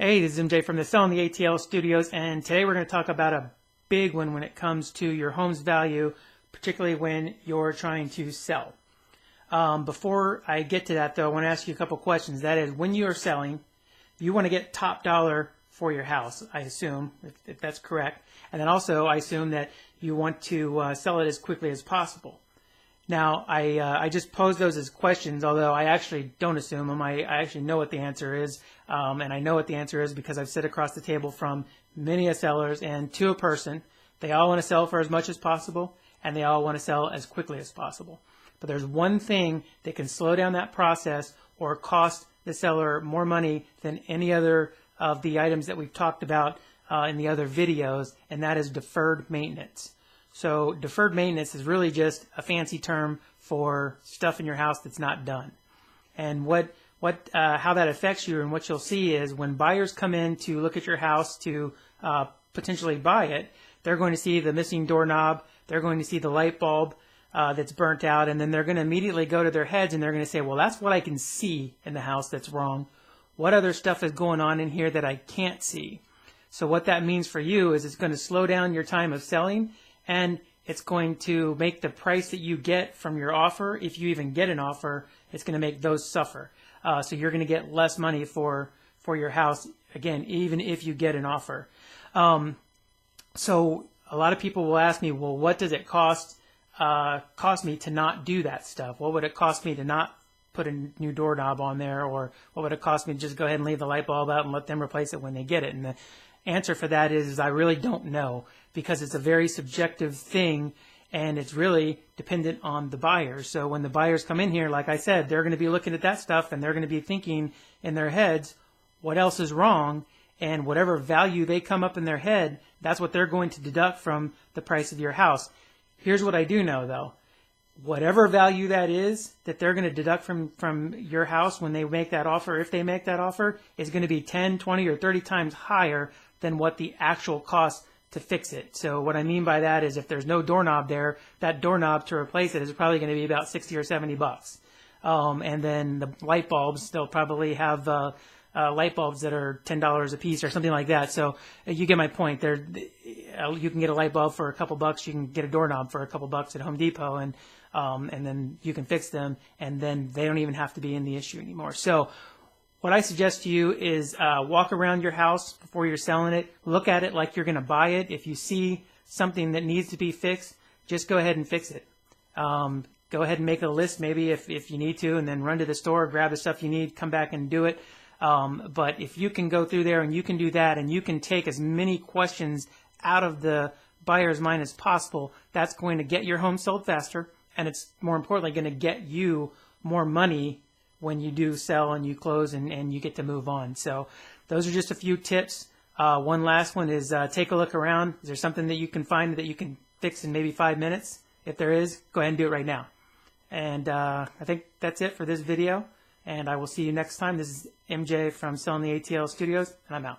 Hey, this is MJ from the Selling the ATL Studios, and today we're going to talk about a big one when it comes to your home's value, particularly when you're trying to sell. Before I get to that, though, I want to ask you a couple questions. That is, when you are selling, you want to get top dollar for your house, I assume, if that's correct. And then also, I assume that you want to sell it as quickly as possible. Now, I just pose those as questions, although I actually don't assume them. I actually know what the answer is, and I know what the answer is because I've sit across the table from many sellers and to a person. They all want to sell for as much as possible, and they all want to sell as quickly as possible. But there's one thing that can slow down that process or cost the seller more money than any other of the items that we've talked about in the other videos, and that is deferred maintenance. So deferred maintenance is really just a fancy term for stuff in your house that's not done. And how that affects you and what you'll see is when buyers come in to look at your house to potentially buy it, they're going to see the missing doorknob, they're going to see the light bulb that's burnt out, and then they're going to immediately go to their heads and they're going to say, well, that's what I can see in the house that's wrong. What other stuff is going on in here that I can't see? So what that means for you is it's going to slow down your time of selling, and it's going to make the price that you get from your offer, if you even get an offer, it's going to make those suffer. So you're going to get less money for your house, again, even if you get an offer. So a lot of people will ask me, well, what does it cost me to not do that stuff? What would it cost me to not put a new doorknob on there? Or what would it cost me to just go ahead and leave the light bulb out and let them replace it when they get it? And the answer for that is I really don't know, because it's a very subjective thing and it's really dependent on the buyers. So when the buyers come in here, like I said, they're going to be looking at that stuff and they're going to be thinking in their heads, what else is wrong? And whatever value they come up in their head, that's what they're going to deduct from the price of your house. Here's what I do know, though. Whatever value that is that they're going to deduct from your house when they make that offer, if they make that offer, is going to be 10, 20, or 30 times higher than what the actual cost to fix it. So what I mean by that is if there's no doorknob there, that doorknob to replace it is probably going to be about 60 or 70 bucks. And then the light bulbs, they'll probably have light bulbs that are $10 a piece or something like that. So you get my point. You can get a light bulb for a couple bucks. You can get a doorknob for a couple bucks at Home Depot, and then you can fix them, and then they don't even have to be in the issue anymore. So what I suggest to you is walk around your house before you're selling it. Look at it like you're going to buy it. If you see something that needs to be fixed, just go ahead and fix it. Go ahead and make a list maybe if you need to, and then run to the store, grab the stuff you need, come back and do it. But if you can go through there and you can do that and you can take as many questions out of the buyer's mind as possible, that's going to get your home sold faster, and it's more importantly going to get you more money when you do sell and you close and you get to move on. So those are just a few tips. One last one is take a look around. Is there something that you can find that you can fix in maybe 5 minutes? If there is, go ahead and do it right now. And I think that's it for this video, and I will see you next time. This is MJ from Selling the ATL Studios, and I'm out.